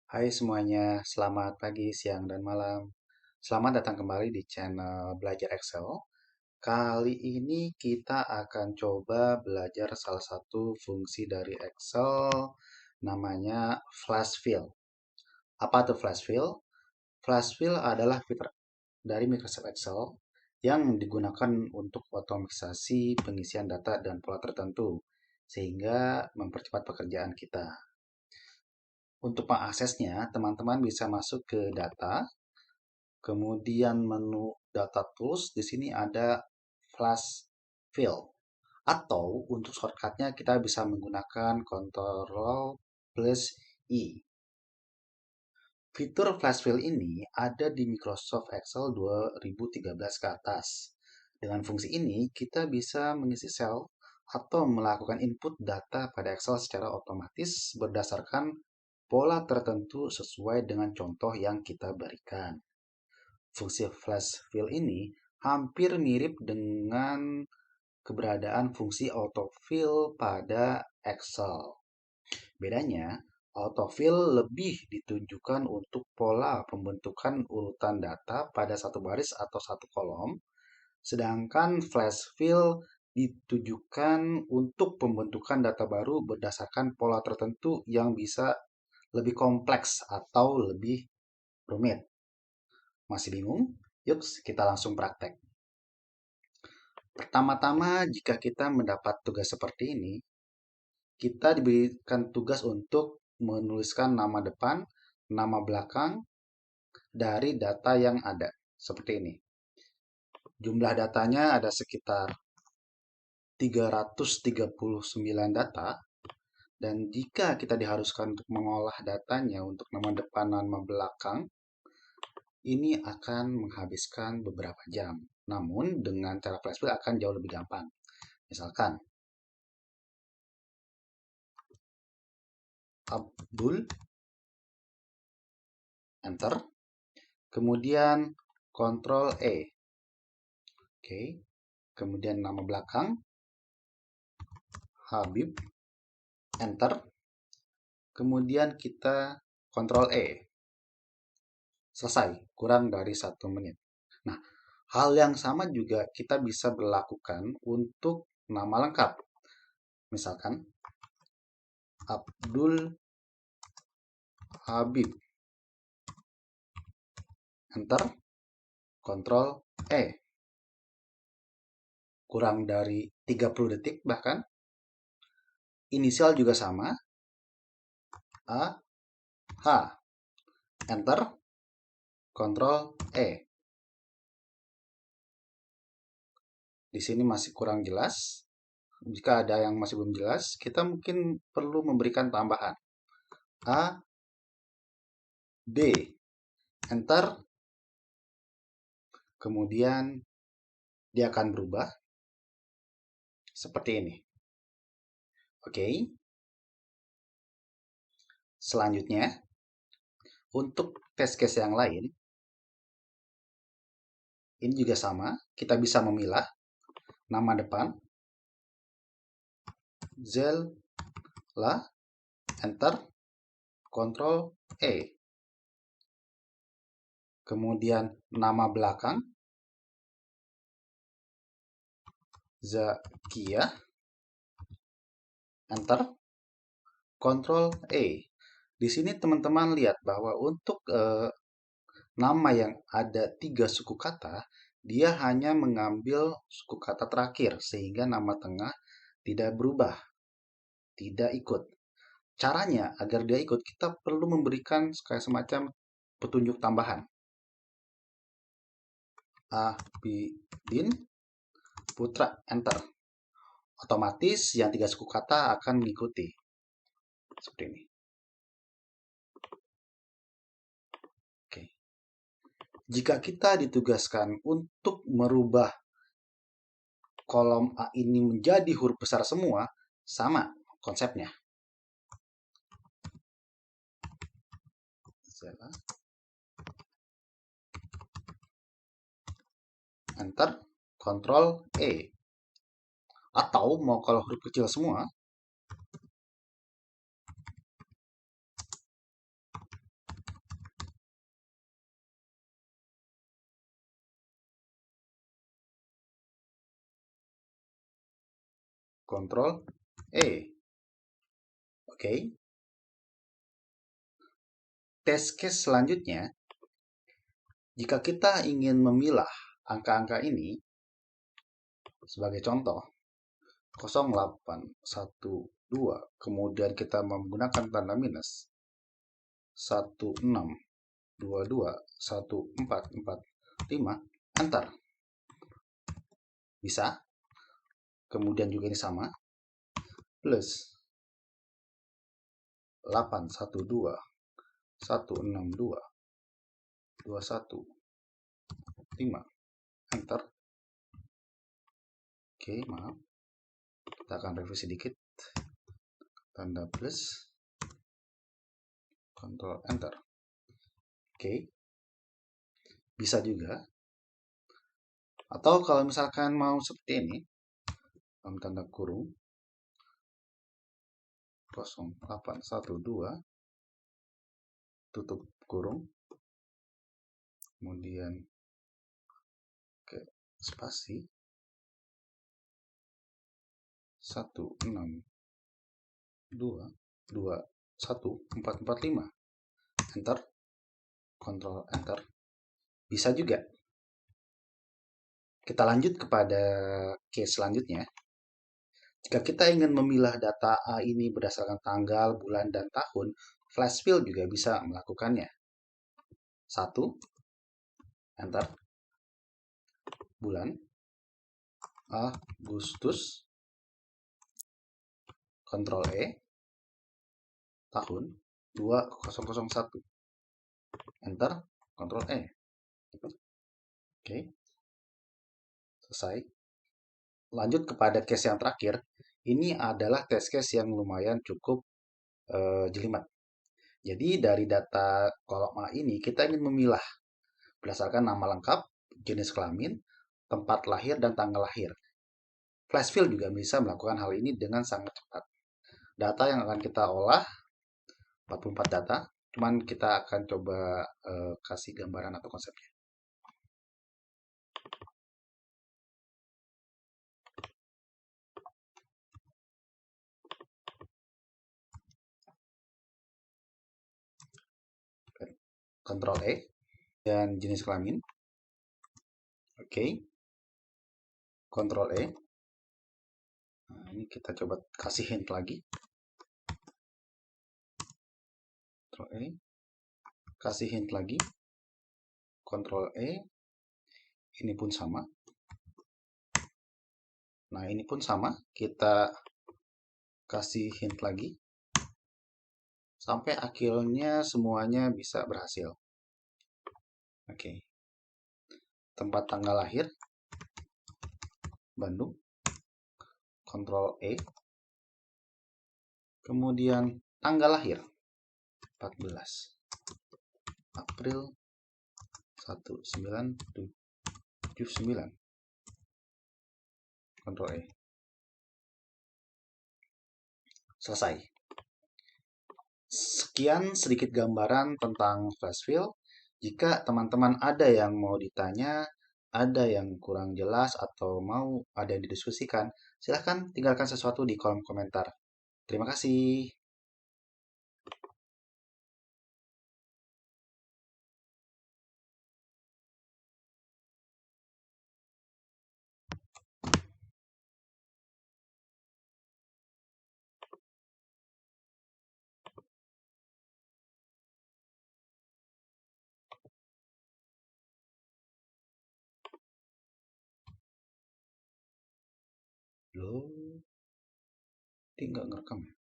Hai semuanya, selamat pagi, siang, dan malam. Selamat datang kembali di channel Belajar Excel. Kali ini kita akan coba belajar salah satu fungsi dari Excel, namanya Flash Fill. Apa itu Flash Fill? Flash Fill adalah fitur dari Microsoft Excel yang digunakan untuk otomatisasi pengisian data dan pola tertentu, sehingga mempercepat pekerjaan kita. Untuk mengaksesnya, teman-teman bisa masuk ke data. Kemudian menu Data Tools, di sini ada Flash Fill. Atau untuk shortcutnya kita bisa menggunakan Ctrl plus I. Fitur Flash Fill ini ada di Microsoft Excel 2013 ke atas. Dengan fungsi ini, kita bisa mengisi sel atau melakukan input data pada Excel secara otomatis berdasarkan pola tertentu sesuai dengan contoh yang kita berikan. Fungsi flash fill ini hampir mirip dengan keberadaan fungsi autofill pada Excel. Bedanya, autofill lebih ditujukan untuk pola pembentukan urutan data pada satu baris atau satu kolom, sedangkan flash fill ditujukan untuk pembentukan data baru berdasarkan pola tertentu yang bisa lebih kompleks atau lebih rumit. Masih bingung? Yuk, kita langsung praktek. Pertama-tama, jika kita mendapat tugas seperti ini, kita diberikan tugas untuk menuliskan nama depan, nama belakang dari data yang ada. Seperti ini. Jumlah datanya ada sekitar 339 data. Dan jika kita diharuskan untuk mengolah datanya untuk nama depan, nama belakang, ini akan menghabiskan beberapa jam. Namun, dengan cara flash fill akan jauh lebih gampang. Misalkan, Abdul, enter, kemudian Ctrl E. Oke, kemudian nama belakang, Habib, enter, kemudian kita Ctrl E. Selesai, kurang dari 1 menit. Nah, hal yang sama juga kita bisa berlakukan untuk nama lengkap. Misalkan, Abdul Habib, enter, Ctrl E. Kurang dari 30 detik bahkan. Inisial juga sama, A, H, enter, Ctrl E. Di sini masih kurang jelas. Jika ada yang masih belum jelas, kita mungkin perlu memberikan tambahan. A, B, enter, kemudian dia akan berubah seperti ini. Oke. Selanjutnya, untuk test case yang lain, ini juga sama. Kita bisa memilah nama depan, Zella, enter, Ctrl E. Kemudian nama belakang, Zakia, enter, Ctrl E. Di sini teman-teman lihat bahwa untuk nama yang ada 3 suku kata, dia hanya mengambil suku kata terakhir, sehingga nama tengah tidak berubah, tidak ikut. Caranya, agar dia ikut, kita perlu memberikan kayak semacam petunjuk tambahan. Abidin Putra, enter. Otomatis yang 3 suku kata akan mengikuti. Seperti ini. Oke. Jika kita ditugaskan untuk merubah kolom A ini menjadi huruf besar semua, sama konsepnya. Enter, Ctrl E. Atau mau kalau huruf kecil semua, Ctrl E. Oke. Test case selanjutnya, jika kita ingin memilah angka-angka ini, sebagai contoh, 0812, kemudian kita menggunakan tanda minus, 16221445, enter. Bisa. Kemudian juga ini sama, plus 8121622115, enter. Oke, maaf. Kita akan revisi sedikit. Tanda plus, Ctrl enter. Oke. Bisa juga. Atau kalau misalkan mau seperti ini, dalam tanda kurung, 0812, tutup kurung, kemudian ke spasi, 16221445, enter. Ctrl enter. Bisa juga. Kita lanjut kepada case selanjutnya. Jika kita ingin memilah data A ini berdasarkan tanggal, bulan, dan tahun, Flashfill juga bisa melakukannya. 1, enter. Bulan, Agustus, Ctrl E, tahun, 2001, enter, Ctrl E. Oke, selesai. Lanjut kepada case yang terakhir. Ini adalah test case yang lumayan cukup jelimet. Jadi dari data kolom A ini kita ingin memilah berdasarkan nama lengkap, jenis kelamin, tempat lahir, dan tanggal lahir. Flashfill juga bisa melakukan hal ini dengan sangat cepat. Data yang akan kita olah 44 data, cuman kita akan coba kasih gambaran atau konsepnya. Ctrl E, dan jenis kelamin. Oke. Ctrl E. Nah, ini kita coba kasih hint lagi. Ctrl E. Kasih hint lagi. Ctrl E. Ini pun sama. Nah, ini pun sama. Kita kasih hint lagi. Sampai akhirnya semuanya bisa berhasil. Oke. Tempat tanggal lahir, Bandung. Ctrl E. Kemudian tanggal lahir, 14 April 1979. Ctrl E. Selesai. Sekian sedikit gambaran tentang Flashfill. Jika teman-teman ada yang mau ditanya, ada yang kurang jelas, atau mau ada yang didiskusikan, silahkan tinggalkan sesuatu di kolom komentar. Terima kasih. Loh, ini nggak ngerekam ya?